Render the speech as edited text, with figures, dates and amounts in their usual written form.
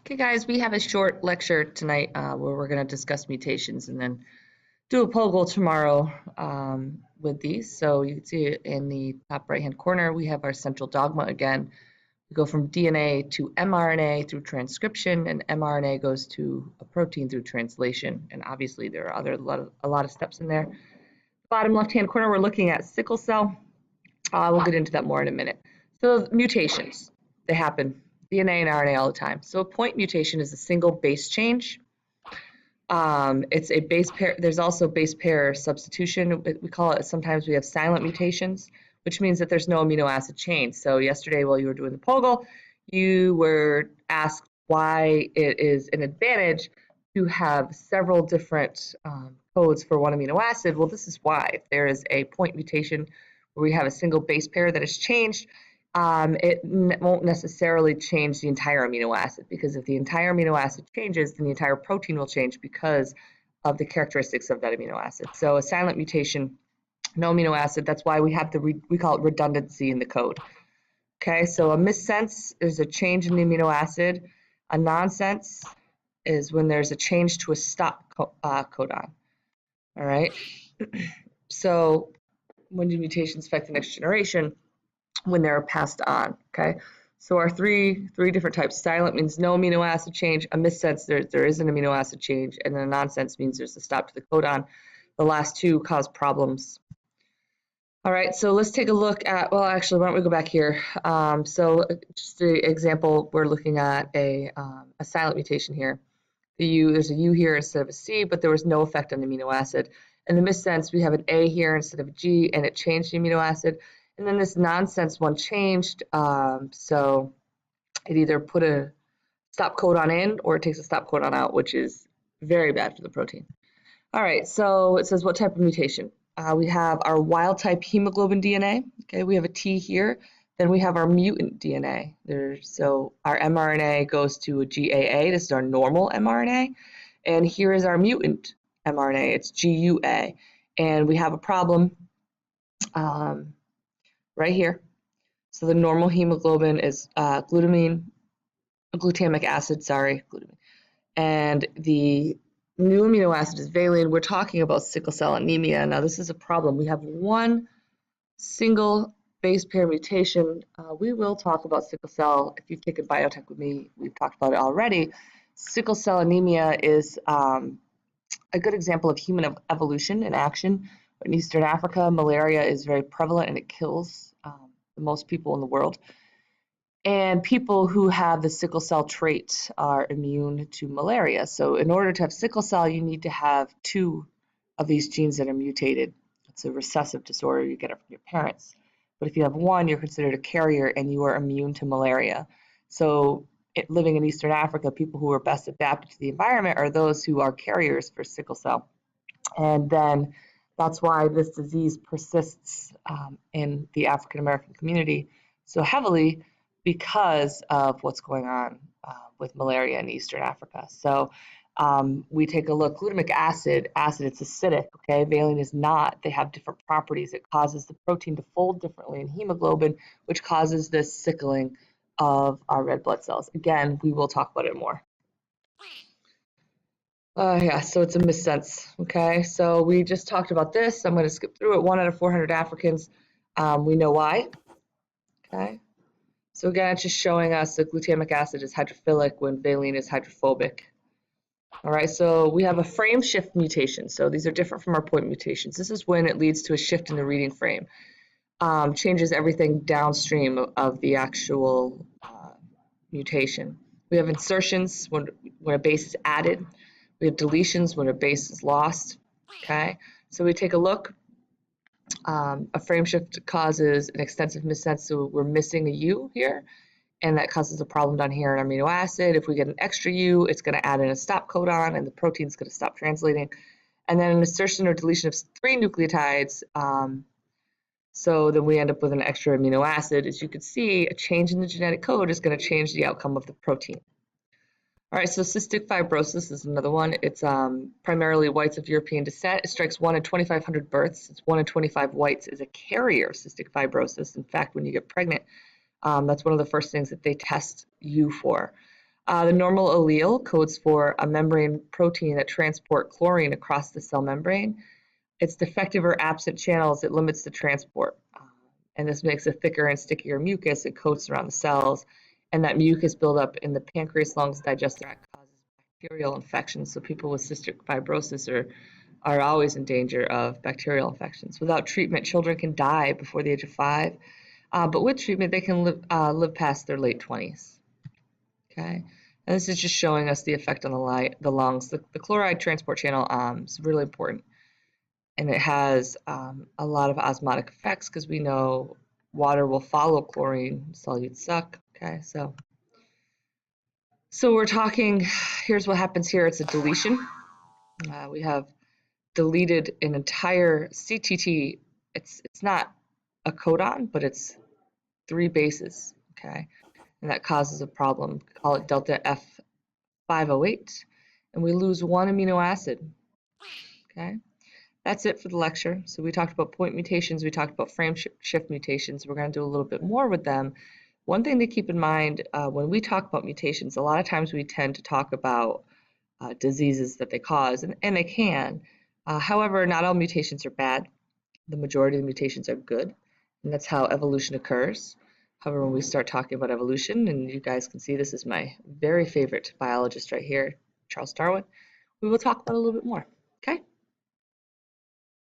Okay, guys, we have a short lecture tonight where we're going to discuss mutations and then do a poll goal tomorrow with these. So you can see in the top right-hand corner, we have our central dogma again. We go from DNA to mRNA through transcription, and mRNA goes to a protein through translation. And obviously, there are a lot of steps in there. Bottom left-hand corner, we're looking at sickle cell. We'll get into that more in a minute. So mutations, they happen. DNA and RNA all the time. So a point mutation is a single base change. It's a base pair. There's also base pair substitution. We call it, sometimes we have silent mutations, which means that there's no amino acid change. So yesterday while you were doing the POGL, you were asked why it is an advantage to have several different codes for one amino acid. Well, this is why. If there is a point mutation where we have a single base pair that is changed, it won't necessarily change the entire amino acid, because if the entire amino acid changes, then the entire protein will change because of the characteristics of that amino acid. So a silent mutation, no amino acid, that's why we have we call it redundancy in the code. Okay, so a missense is a change in the amino acid. A nonsense is when there's a change to a stop codon. All right, so when do mutations affect the next generation? When they're passed on, okay? So our three different types. Silent means no amino acid change. A missense, there is an amino acid change. And then a nonsense means there's a stop to the codon. The last two cause problems. All right, so let's take a look at, well, actually, why don't we go back here? So just an example, we're looking at a silent mutation here. There's a U here instead of a C, but there was no effect on the amino acid. In the missense, we have an A here instead of a G, and it changed the amino acid. And then this nonsense one changed, so it either put a stop codon in or it takes a stop codon out, which is very bad for the protein. All right, so it says what type of mutation? We have our wild type hemoglobin DNA. Okay, we have a T here. Then we have our mutant DNA. So our mRNA goes to a GAA. This is our normal mRNA. And here is our mutant mRNA. It's GUA. And we have a problem right here. So the normal hemoglobin is glutamic acid, glutamine. And the new amino acid is valine. We're talking about sickle cell anemia. Now this is a problem. We have one single base pair mutation. We will talk about sickle cell. If you've taken biotech with me, we've talked about it already. Sickle cell anemia is a good example of human evolution in action. In Eastern Africa, malaria is very prevalent and it kills most people in the world. And people who have the sickle cell trait are immune to malaria. So in order to have sickle cell, you need to have two of these genes that are mutated. It's a recessive disorder, you get it from your parents. But if you have one, you're considered a carrier and you are immune to malaria. So living in Eastern Africa, people who are best adapted to the environment are those who are carriers for sickle cell. And then that's why this disease persists in the African American community so heavily, because of what's going on with malaria in Eastern Africa. So we take a look. Glutamic acid, it's acidic, okay? Valine is not. They have different properties. It causes the protein to fold differently in hemoglobin, which causes this sickling of our red blood cells. Again, we will talk about it more. Yeah, so it's a missense, okay? So we just talked about this. I'm going to skip through it. 1 out of 400 Africans, we know why, okay? So again, it's just showing us that glutamic acid is hydrophilic when valine is hydrophobic. All right, so we have a frame shift mutation. So these are different from our point mutations. This is when it leads to a shift in the reading frame. Changes everything downstream of the actual mutation. We have insertions when a base is added. We have deletions when a base is lost, okay? So we take a look. A frame shift causes an extensive missense, so we're missing a U here, and that causes a problem down here in amino acid. If we get an extra U, it's going to add in a stop codon, and the protein's going to stop translating. And then an insertion or deletion of 3 nucleotides, so then we end up with an extra amino acid. As you can see, a change in the genetic code is going to change the outcome of the protein. All right, so cystic fibrosis is another one. It's primarily whites of European descent. It strikes 1 in 2,500 births. It's 1 in 25 whites is a carrier of cystic fibrosis. In fact, when you get pregnant, that's one of the first things that they test you for. The normal allele codes for a membrane protein that transport chlorine across the cell membrane. Its defective or absent channels, it limits the transport. And this makes a thicker and stickier mucus. It coats around the cells, and that mucus buildup in the pancreas, lungs, digestive tract causes bacterial infections. So people with cystic fibrosis are always in danger of bacterial infections. Without treatment, children can die before the age of 5, but with treatment, they can live past their late 20s. Okay, and this is just showing us the effect on the lungs. The chloride transport channel is really important, and it has a lot of osmotic effects because we know water will follow chlorine, solute suck. Okay, so we're talking. Here's what happens here. It's a deletion. We have deleted an entire CTT. It's not a codon, but it's 3 bases. Okay, and that causes a problem. Call it delta F508, and we lose 1 amino acid. Okay. That's it for the lecture. So we talked about point mutations, we talked about frame shift mutations. We're going to do a little bit more with them. One thing to keep in mind when we talk about mutations, a lot of times we tend to talk about diseases that they cause, and they can. However, not all mutations are bad. The majority of the mutations are good, and that's how evolution occurs. However, when we start talking about evolution, and you guys can see this is my very favorite biologist right here, Charles Darwin, we will talk about it a little bit more. Okay?